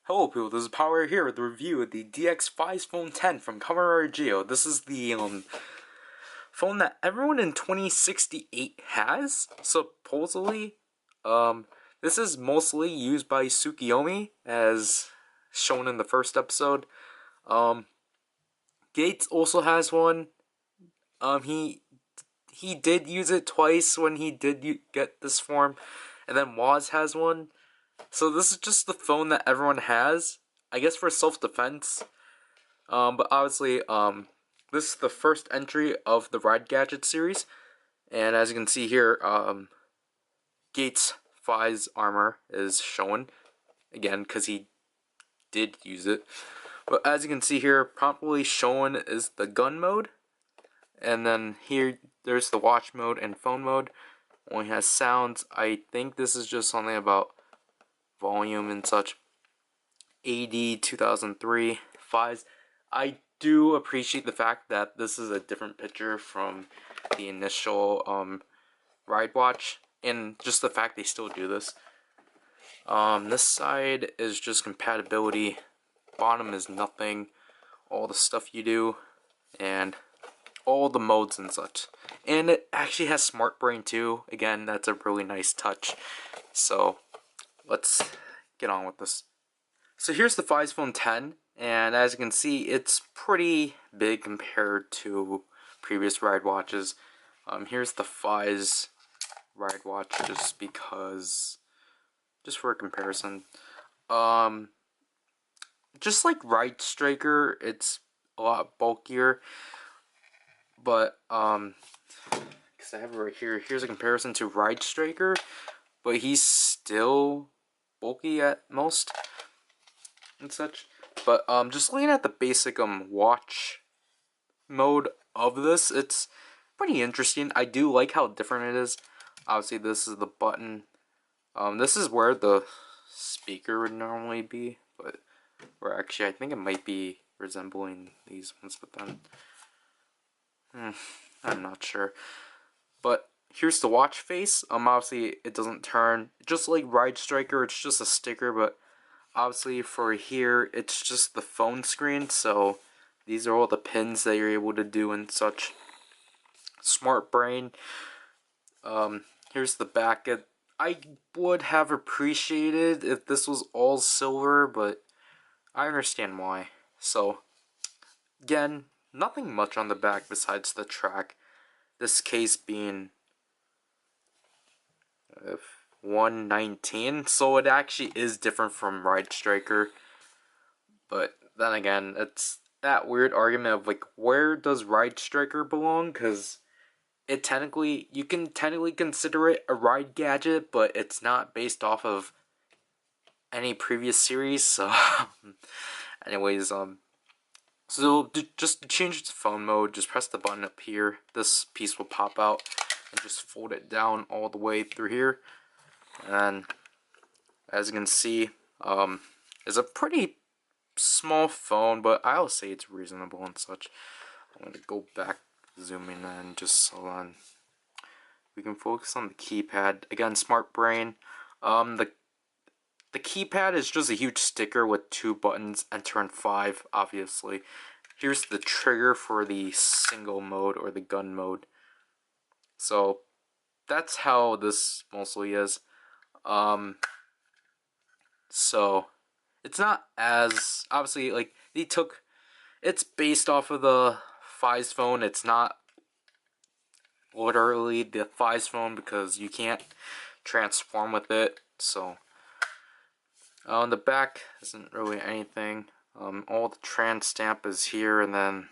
Hello people, this is PowerRider here with the review of the DX Faiz Phone X from Kamen Rider Zi-O. This is the phone that everyone in 2068 has, supposedly. This is mostly used by Tsukiyomi, as shown in the first episode. Gates also has one. He did use it twice when he did get this form, and then Waz has one. So this is just the phone that everyone has, I guess, for self-defense. But obviously, this is the first entry of the Ride Gadget series. And as you can see here, Gates' Faiz armor is shown. Again, because he did use it. But as you can see here, promptly shown is the gun mode. And then here, there's the watch mode and phone mode. Only has sounds. I think this is just something about volume and such. AD 2003 Faiz. I do appreciate the fact that this is a different picture from the initial ride watch, and just the fact they still do this. This side is just compatibility. Bottom is nothing. All the stuff you do, and all the modes and such. And it actually has Smart Brain too. Again, that's a really nice touch. So let's get on with this. So here's the Faiz Phone X, and as you can see, it's pretty big compared to previous ride watches. Here's the Faiz ride watch, just for a comparison. Just like Ride Striker, it's a lot bulkier, but because I have it right here. Here's a comparison to Ride Striker, but he's still bulky at most and such. But just looking at the basic watch mode of this, it's pretty interesting. I do like how different it is. Obviously, this is the button. This is where the speaker would normally be, but or actually, I think it might be resembling these ones, but then I'm not sure. But here's the watch face. Obviously, it doesn't turn. Just like Ride Striker, it's just a sticker, but obviously for here, it's just the phone screen, so these are all the pins that you're able to do and such. Smart Brain. Here's the back. I would have appreciated if this was all silver, but I understand why. So, again, nothing much on the back besides the track. This case being 119, so it actually is different from Ride Striker. But then again, it's that weird argument of like, where does Ride Striker belong? Because you can technically consider it a ride gadget, but it's not based off of any previous series. So, anyways, so just to change it to phone mode, just press the button up here. This piece will pop out, and just fold it down all the way through here. And as you can see, it's a pretty small phone, but I'll say it's reasonable and such. I'm gonna go back, zoom in, and just so on. We can focus on the keypad. Again, Smart Brain. The keypad is just a huge sticker with 2 buttons, enter and 5, obviously. Here's the trigger for the single mode or the gun mode. So that's how this mostly is. So it's not as, obviously, like, it's based off of the Faiz phone. It's not literally the Faiz phone because you can't transform with it. So on the back isn't really anything. All the trans stamp is here, and then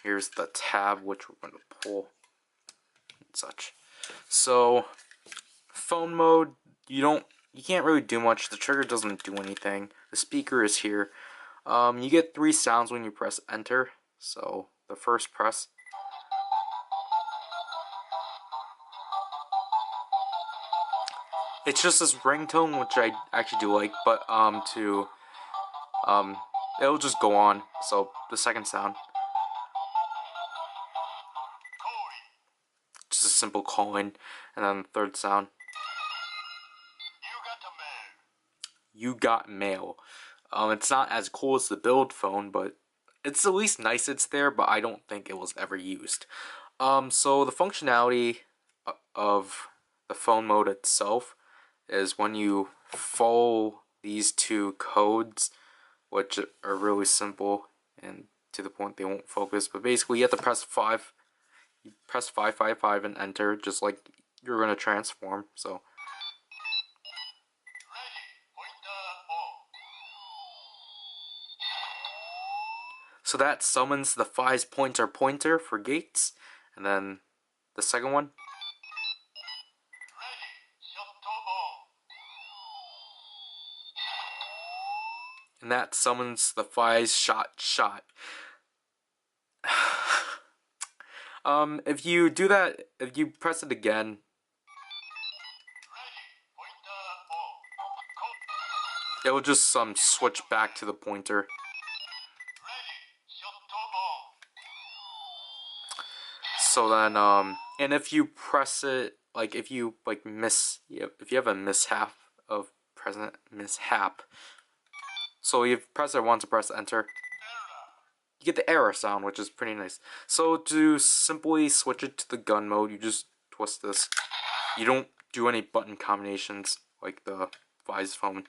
here's the tab which we're going to pull and such. So phone mode, you can't really do much. The trigger doesn't do anything. The speaker is here. You get 3 sounds when you press enter. So the first press, it's just this ringtone, which I actually do like, but it'll just go on. So the second sound, just a simple call-in, and then the third sound, you got mail. It's not as cool as the build phone, but it's at least nice it's there, but I don't think it was ever used. So the functionality of the phone mode itself is when you follow these two codes, which are really simple and to the point they won't focus, but basically you have to press 5. You press 555 and enter, just like you're going to transform. So that summons the Faiz pointer for gates, and then the second one. And that summons the Faiz shot. If you do that, if you press it again, it will just switch back to the pointer. So then, and if you press it, like if you if you have a mishap, so you press it once to press enter, you get the error sound, which is pretty nice. So to simply switch it to the gun mode, you just twist this. You don't do any button combinations like the Faiz phone.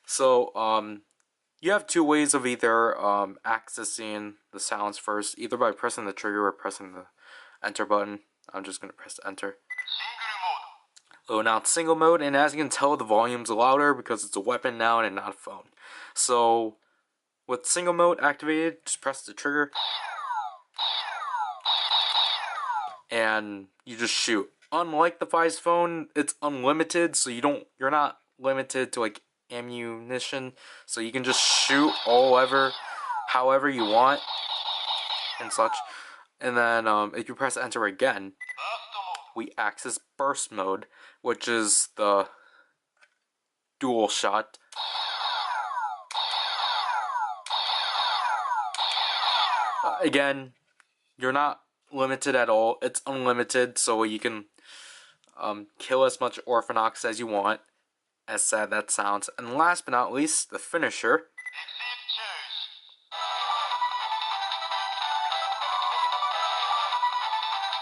So you have two ways of either accessing the sounds first, either by pressing the trigger or pressing the enter button. I'm just going to press enter. Oh, now it's single mode, and as you can tell, the volume's louder because it's a weapon now and not a phone. So with single mode activated, just press the trigger and you just shoot. Unlike the Faiz phone, it's unlimited, so you're not limited to like ammunition, so you can just shoot however you want and such. And then if you press enter again, we access burst mode, which is the dual shot. Again, you're not limited at all. It's unlimited, so you can kill as much Orphanox as you want, as sad that sounds. And last but not least, the finisher.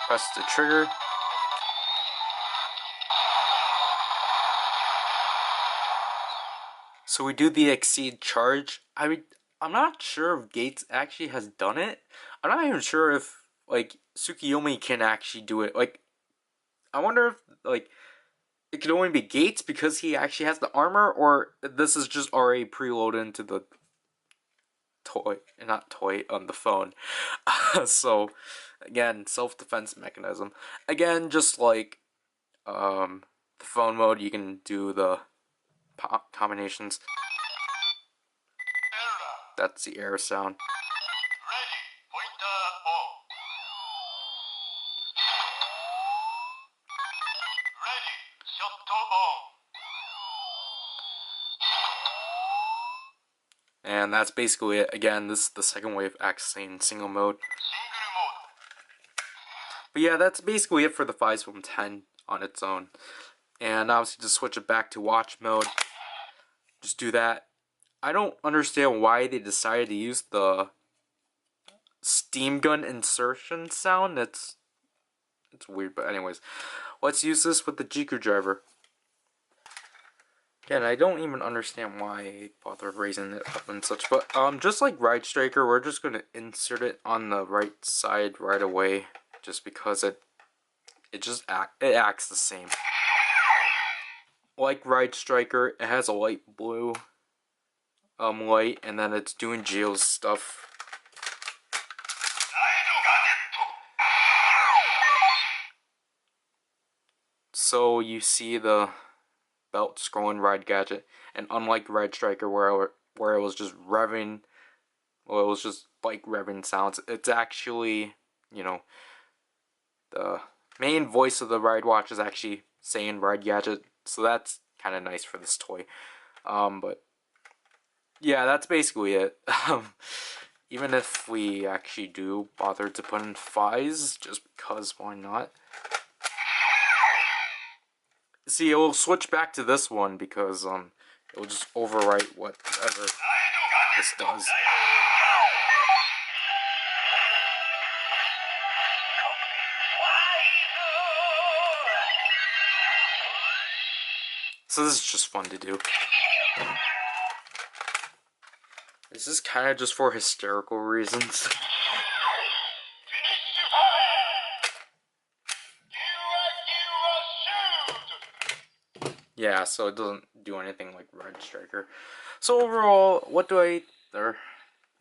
Press the trigger. So we do the exceed charge. I'm not sure if Gates actually has done it. I'm not even sure if like Tsukiyomi can actually do it. Like, I wonder if like it could only be Gates because he actually has the armor, or this is just already preloaded into the the phone. So again, self-defense mechanism. Again, just like the phone mode, you can do the combinations. That's the error sound. And that's basically it. Again, this is the second way of accessing single mode. But yeah, that's basically it for the Faiz Phone 10 on its own. And obviously, just switch it back to watch mode. Just do that. I don't understand why they decided to use the steam gun insertion sound. It's weird, but anyways, let's use this with the Jiku driver. Again, I don't even understand why they bothered raising it up and such, but just like Ride Striker, we're just gonna insert it on the right side right away, just because it acts the same. Like Ride Striker, it has a light blue light, and then it's doing Geo's stuff. So you see the belt scrolling Ride Gadget, and unlike Ride Striker where it was just revving, well, it was just bike revving sounds, it's actually, you know, the main voice of the Ride Watch is actually saying Ride Gadget, so that's kind of nice for this toy. But yeah, that's basically it. Even if we actually do bother to put in Faiz, just because, why not? See, it will switch back to this one because it will just overwrite whatever. this does. So this is just fun to do. This is kind of just for hysterical reasons. Yeah, so it doesn't do anything like Red Striker. So overall,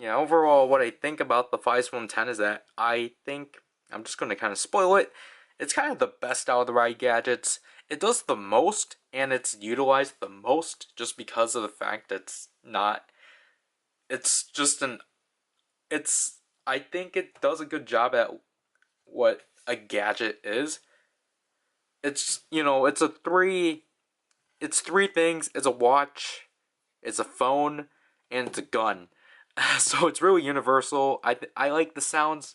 overall what I think about the Phaiz Phone X is that I think, I'm just going to kind of spoil it, it's kind of the best out of the ride gadgets. It does the most, and it's utilized the most just because of the fact that I think it does a good job at what a gadget is. It's three things. It's a watch, it's a phone, and it's a gun. So it's really universal. I like the sounds.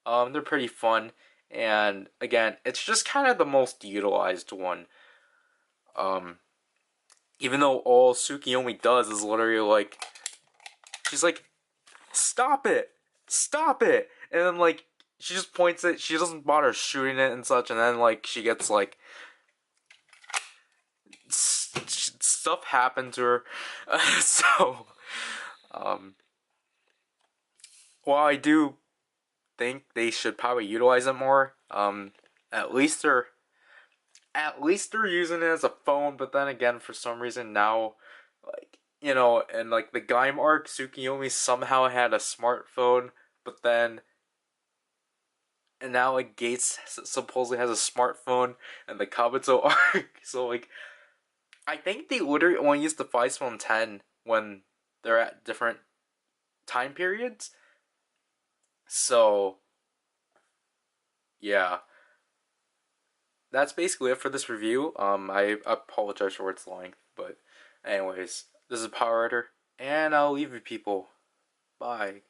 They're pretty fun. And again, it's just kind of the most utilized one. Even though all Tsukiyomi does is literally like, she's like, stop it! Stop it! And then like, she just points it, she doesn't bother shooting it and such, and then like, she gets like, stuff happened to her. So, while I do think they should probably utilize it more, at least they're using it as a phone. But then again, for some reason now, like, and like the Gaim arc, Tsukiyomi somehow had a smartphone, but then, and now like Gates supposedly has a smartphone, and the Kabuto arc. So like, I think they literally only use the Phaiz Phone X when they're at different time periods. So, yeah. That's basically it for this review. I apologize for its length, but anyways, this is PowerRider, and I'll leave you people. Bye.